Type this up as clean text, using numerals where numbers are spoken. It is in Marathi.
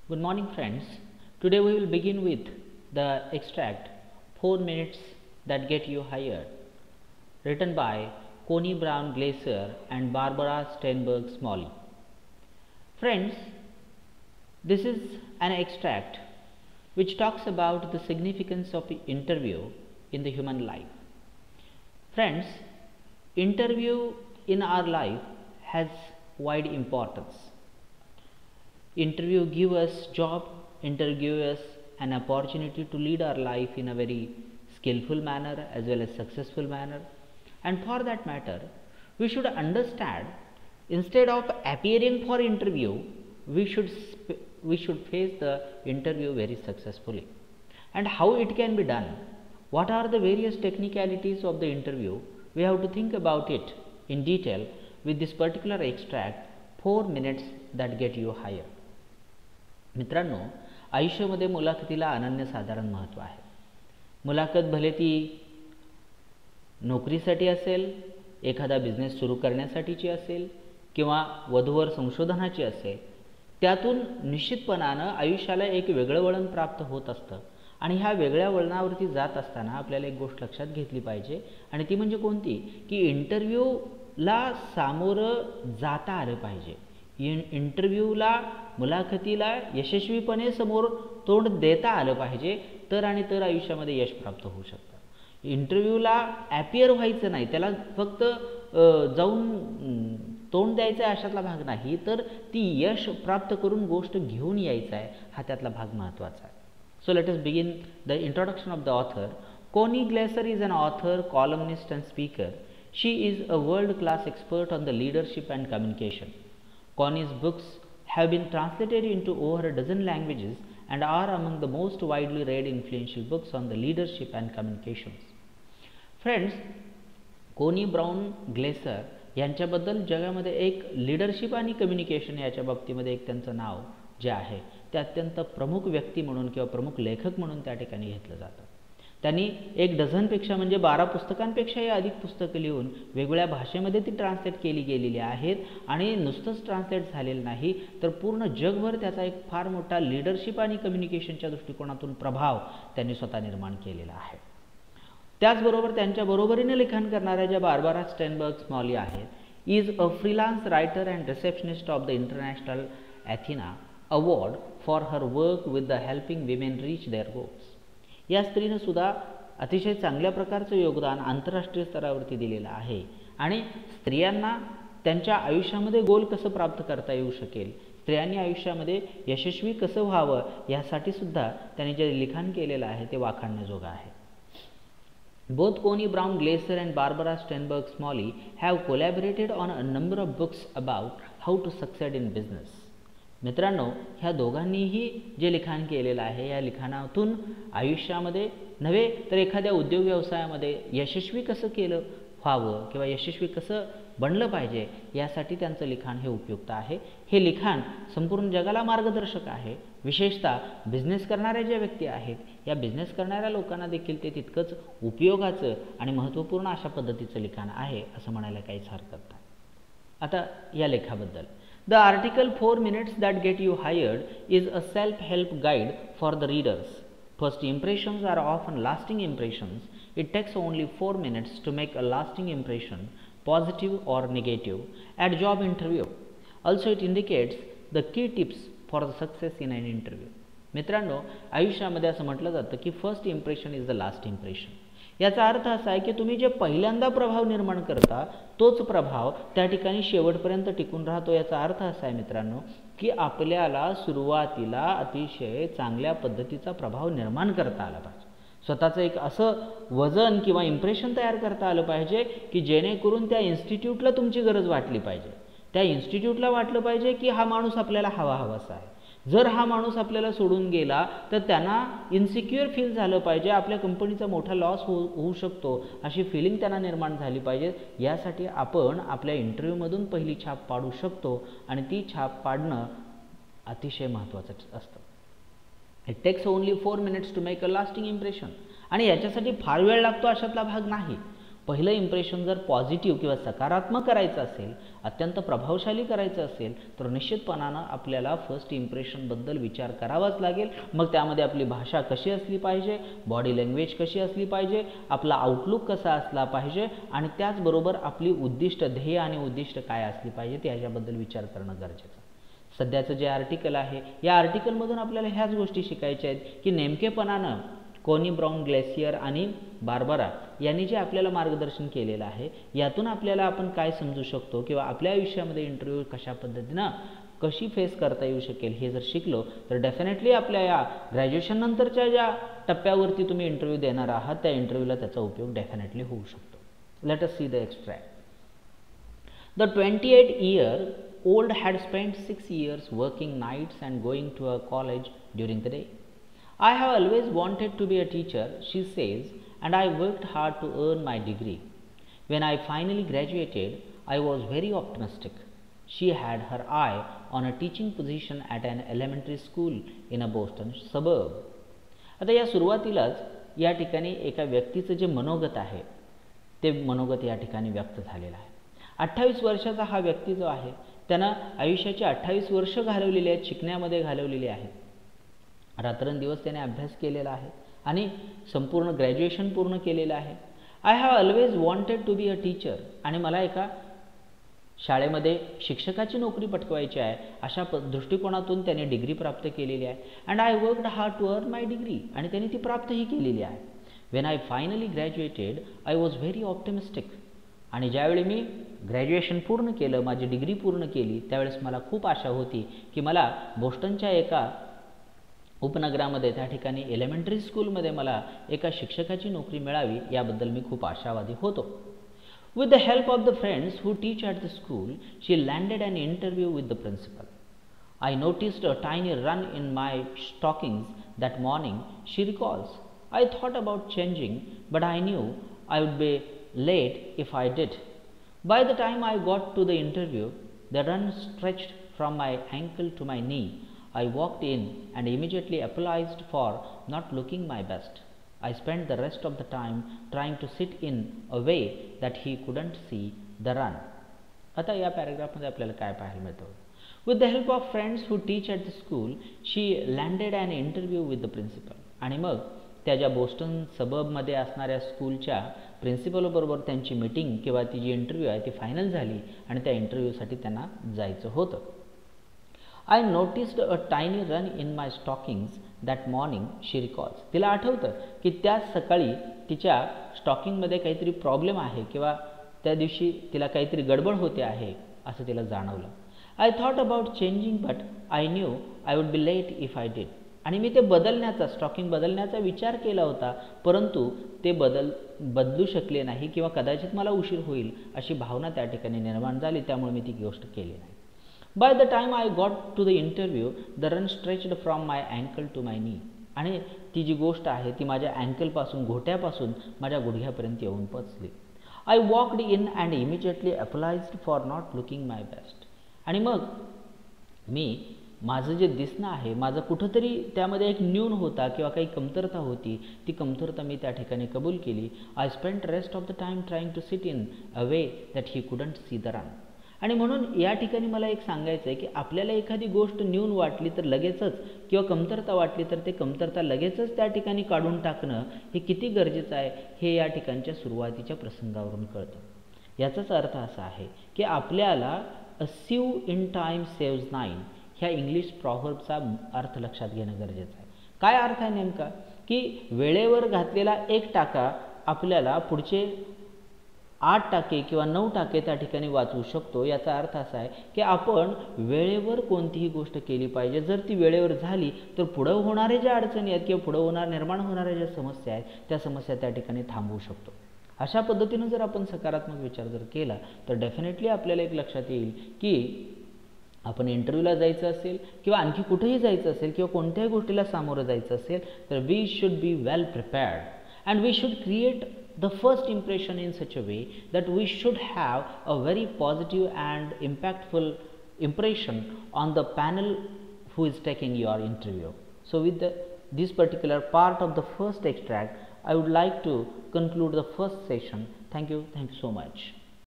Good morning, friends. Today we will begin with the extract 4 Minutes That Get You Hired, written by Connie Brown Glaser and Barbara Steinberg Smalley. Friends, this is an extract which talks about the significance of the interview in the human life. Friends, interview in our life has wide importance. Interview give us job, interview give us an opportunity to lead our life in a very skillful manner as well as successful manner. And for that matter, we should understand, instead of appearing for interview, we should face the interview very successfully. And how it can be done, what are the various technicalities of the interview, we have to think about it in detail with this particular extract, 4 minutes that get you hired. मित्रांनो, आयुष्यामध्ये मुलाखतीला अनन्यसाधारण महत्त्व आहे. मुलाखत भले ती नोकरीसाठी असेल, एखादा बिझनेस सुरू करण्यासाठीची असेल किंवा वधूवर संशोधनाची असेल, त्यातून निश्चितपणाने आयुष्याला एक वेगळं वळण प्राप्त होत असतं. आणि ह्या वेगळ्या वळणावरती जात असताना आपल्याला एक गोष्ट लक्षात घेतली पाहिजे, आणि ती म्हणजे कोणती, की इंटरव्ह्यूला सामोरं जाता आलं पाहिजे. इंटरव्ह्यूला, मुलाखतीला यशस्वीपणे समोर तोंड देता आलं पाहिजे, तर आयुष्यामध्ये यश प्राप्त होऊ शकतं. इंटरव्ह्यूला ॲपियर व्हायचं नाही, त्याला फक्त जाऊन तोंड द्यायचं आहे अशातला भाग नाही, तर ती यश प्राप्त करून गोष्ट घेऊन यायचं आहे, हा त्यातला भाग महत्त्वाचा आहे. So let us begin the introduction of the author. Connie Glaser is an author, columnist and speaker. She is a world-class expert on the leadership and communication. Connie's books have been translated into over a dozen languages and are among the most widely read influential books on the leadership and communications. Friends, कोनी ब्राउन ग्लेसर यांच्याबद्दल जगामध्ये एक लीडरशिप आणि कम्युनिकेशन याच्या बाबतीमध्ये एक त्यांचं नाव जे आहे ते अत्यंत प्रमुख व्यक्ती म्हणून किंवा प्रमुख लेखक म्हणून त्या ठिकाणी घेतलं जातं. त्यांनी 1 डझनपेक्षा म्हणजे 12 पुस्तकांपेक्षाही अधिक पुस्तकं लिहून वेगवेगळ्या भाषेमध्ये ती ट्रान्सलेट केली गेलेली आहेत. आणि नुसतंच ट्रान्सलेट झालेलं नाही, तर पूर्ण जगभर त्याचा एक फार मोठा लीडरशिप आणि कम्युनिकेशनच्या दृष्टिकोनातून प्रभाव त्यांनी स्वतः निर्माण केलेला आहे. त्याचबरोबर त्यांच्या बरोबरीने लिखाण करणाऱ्या ज्या बार्बरा स्टेनबर्ग स्मॉली आहेत, is a freelance writer and receptionist of the international Athena award for her work with the helping women reach their goals. या स्त्रीनं सुद्धा अतिशय चांगल्या प्रकारचं योगदान आंतरराष्ट्रीय स्तरावरती दिलेलं आहे. आणि स्त्रियांना त्यांच्या आयुष्यामध्ये गोल कसं प्राप्त करता येऊ शकेल, स्त्रियांनी आयुष्यामध्ये यशस्वी कसं व्हावं, यासाठी सुद्धा त्यांनी जे लिखाण केलेलं आहे ते वाखाणण्याजोगं आहे. Both Connie Brown Glaser and Barbara Steinberg Smalley have collaborated on a number of books about how to succeed in business. मित्रांनो, ह्या दोघांनीही जे लिखाण केलेलं आहे, या लिखाणातून आयुष्यामध्ये नव्हे तर एखाद्या उद्योग व्यवसायामध्ये यशस्वी कसं केलं व्हावं किंवा यशस्वी कसं बनलं पाहिजे, यासाठी त्यांचं लिखाण हे उपयुक्त आहे. हे लिखाण संपूर्ण जगाला मार्गदर्शक आहे. विशेषतः बिझनेस करणाऱ्या ज्या व्यक्ती आहेत, या बिझनेस करणाऱ्या लोकांना देखील ते तितकंच उपयोगाचं आणि महत्त्वपूर्ण अशा पद्धतीचं लिखाण आहे असं म्हणायला काहीच हरकत नाही. आता या लेखाबद्दल, the article 4 minutes that get you hired is a self-help guide for the readers. First impressions are often lasting impressions. It takes only 4 minutes to make a lasting impression, positive or negative, at job interview. Also it indicates the key tips for the success in an interview. मित्रांनो, आयुष्यामध्ये असं म्हटलं जातं की first impression is the last impression. याचा अर्थ असा आहे की तुम्ही जे पहिल्यांदा प्रभाव निर्माण करता, तोच प्रभाव त्या ठिकाणी शेवटपर्यंत टिकून राहतो. याचा अर्थ असा आहे मित्रांनो, की आपल्याला सुरुवातीला अतिशय चांगल्या पद्धतीचा प्रभाव निर्माण करता आला पाहिजे. स्वतःचं एक असं वजन किंवा इम्प्रेशन तयार करता आलं पाहिजे की जेणेकरून त्या इन्स्टिट्यूटला तुमची गरज वाटली पाहिजे. त्या इन्स्टिट्यूटला वाटलं पाहिजे की हा माणूस आपल्याला हवासा आहे. जर हा माणूस आपल्याला सोडून गेला तर त्यांना इन्सिक्युअर फील झालं पाहिजे, आपल्या कंपनीचा मोठा लॉस होऊ शकतो अशी फिलिंग त्यांना निर्माण झाली पाहिजे. यासाठी आपण आपल्या इंटरव्ह्यूमधून पहिली छाप पाडू शकतो आणि ती छाप पाडणं अतिशय महत्त्वाचं असतं. It takes only 4 minutes to make a lasting impression. आणि याच्यासाठी फार वेळ लागतो अशातला भाग नाही. पहिलं इम्प्रेशन जर पॉझिटिव्ह किंवा सकारात्मक करायचं असेल, अत्यंत प्रभावशाली करायचं असेल, तर निश्चितपणानं आपल्याला फर्स्ट इम्प्रेशनबद्दल विचार करावाच लागेल. मग त्यामध्ये आपली भाषा कशी असली पाहिजे, बॉडी लँग्वेज कशी असली पाहिजे, आपला आउटलुक कसा असला पाहिजे आणि त्याचबरोबर आपली उद्दिष्ट, ध्येय आणि उद्दिष्ट काय असली पाहिजे याच्याबद्दल विचार करणं गरजेचं. सध्याचं जे आर्टिकल आहे, या आर्टिकलमधून आपल्याला ह्याच गोष्टी शिकायच्या आहेत की नेमकेपणानं कोनी ब्राउन ग्लेसियर आणि बार्बरा यांनी जे आपल्याला मार्गदर्शन केलेलं आहे, यातून आपल्याला आपण काय समजू शकतो किंवा आपल्या आयुष्यामध्ये इंटरव्ह्यू कशा पद्धतीनं कशी फेस करता येऊ शकेल हे जर शिकलो तर डेफिनेटली आपल्या या ग्रॅज्युएशन नंतरच्या ज्या टप्प्यावरती तुम्ही इंटरव्ह्यू देणार आहात त्या इंटरव्ह्यूला त्याचा उपयोग डेफिनेटली होऊ शकतो. Let us see the extract. The 28-year-old had spent 6 years working nights and going to a college during the day. I have always wanted to be a teacher, she says, and I worked hard to earn my degree. When I finally graduated, I was very optimistic. She had her eye on a teaching position at an elementary school in a Boston suburb. आता या सुरुवातीलाच या ठिकाणी एका व्यक्तीचं जे मनोगत आहे ते मनोगत या ठिकाणी व्यक्त झालेलं आहे. 28 वर्षाचा हा व्यक्ती जो आहे त्यानं आयुष्याची 28 वर्ष घालवलेली आहेत, शिकण्यामध्ये घालवलेली आहेत. रात्रंदिवस त्याने अभ्यास केलेला आहे आणि संपूर्ण ग्रॅज्युएशन पूर्ण केलेलं आहे. I have always wanted to be a teacher, आणि मला एका शाळेमध्ये शिक्षकाची नोकरी पटकवायची आहे अशा दृष्टिकोनातून त्याने डिग्री प्राप्त केलेली आहे. And I worked hard to earn my degree, आणि त्याने ती प्राप्तही केलेली आहे. When I finally graduated I was very optimistic, आणि ज्यावेळी मी ग्रॅज्युएशन पूर्ण केलं, माझी डिग्री पूर्ण केली, त्यावेळेस मला खूप आशा होती की मला बोस्टनच्या एका उपनगरामध्ये त्या ठिकाणी एलिमेंटरी स्कूलमध्ये मला एका शिक्षकाची नोकरी मिळावी याबद्दल मी खूप आशावादी होतो. With the help of the friends who teach at the school, she landed an interview with the principal. I noticed a tiny run in my stockings that morning, she recalls. I thought about changing, but I knew I would be late if I did. By the time I got to the interview, the run stretched from my ankle to my knee. I walked in and immediately apologized for not looking my best. I spent the rest of the time trying to sit in a way that he couldn't see the run. आता या पॅराग्राफमध्ये आपल्याला काय पाहायला मिळतं? With the help of friends who teach at the school, she landed an interview with the principal. आणि मग त्या ज्या बोस्टन सबबमध्ये असणाऱ्या स्कूलच्या प्रिन्सिपलबरोबर त्यांची मीटिंग किंवा ती जी इंटरव्ह्यू आहे ती फायनल झाली आणि त्या इंटरव्ह्यूसाठी त्यांना जायचं होतं. I noticed a tiny run in my stockings that morning, she recalls. तिला आठवतं की त्या सकाळी तिच्या स्टॉकिंगमध्ये काहीतरी प्रॉब्लेम आहे किंवा त्या दिवशी तिला काहीतरी गडबड होते आहे असं तिला जाणवलं. I thought about changing but I knew I would be late if I did. आणि मी ते बदलण्याचा, स्टॉकिंग बदलण्याचा विचार केला होता, परंतु ते बदलू शकले नाही किंवा कदाचित मला उशीर होईल अशी भावना त्या ठिकाणी निर्माण झाली, त्यामुळे मी ती गोष्ट केली नाही. By the time I got to the interview, the run stretched from my ankle to my knee. आणि ती जी गोष्ट आहे ती माझ्या अँकलपासून, घोट्यापासून माझ्या गुडघ्यापर्यंत येऊन पोचली. I walked in and immediately apologized for not looking my best. आणि मग मी माझं जे दिसणं आहे, माझं कुठंतरी त्यामध्ये एक न्यून होता किंवा काही कमतरता होती, ती कमतरता मी त्या ठिकाणी कबूल केली. I spent rest of the time trying to sit in a way that he couldn't see the run. आणि म्हणून या ठिकाणी मला एक सांगायचं आहे की आपल्याला एखादी गोष्ट न्यून वाटली तर लगेचच किंवा कमतरता वाटली तर ते कमतरता लगेचच त्या ठिकाणी काढून टाकणं हे किती गरजेचं आहे हे या ठिकाणच्या सुरुवातीच्या प्रसंगावरून कळतं. याचाच अर्थ असा आहे की आपल्याला अ सीव इन टाईम सेव्ज 9 ह्या इंग्लिश प्रॉव्हर्बचा अर्थ लक्षात घेणं गरजेचं आहे. काय अर्थ आहे नेमका? की वेळेवर घातलेला एक टाका आपल्याला पुढचे 8 टाके किंवा 9 टाके त्या ठिकाणी वाचवू शकतो. याचा अर्थ असा आहे की आपण वेळेवर कोणतीही गोष्ट केली पाहिजे. जर ती वेळेवर झाली तर पुढं होणारे ज्या अडचणी आहेत किंवा पुढं निर्माण होणाऱ्या ज्या समस्या आहेत त्या समस्या त्या ठिकाणी थांबवू शकतो. अशा पद्धतीनं जर आपण सकारात्मक विचार जर केला तर डेफिनेटली आपल्याला एक लक्षात येईल की आपण इंटरव्ह्यूला जायचं असेल किंवा आणखी कुठेही जायचं असेल किंवा कोणत्याही गोष्टीला सामोरं जायचं असेल तर we should be well prepared and we should create the first impression in such a way that we should have a very positive and impactful impression on the panel who is taking your interview. So with this particular part of the first extract, I would like to conclude the first session. Thank you so much.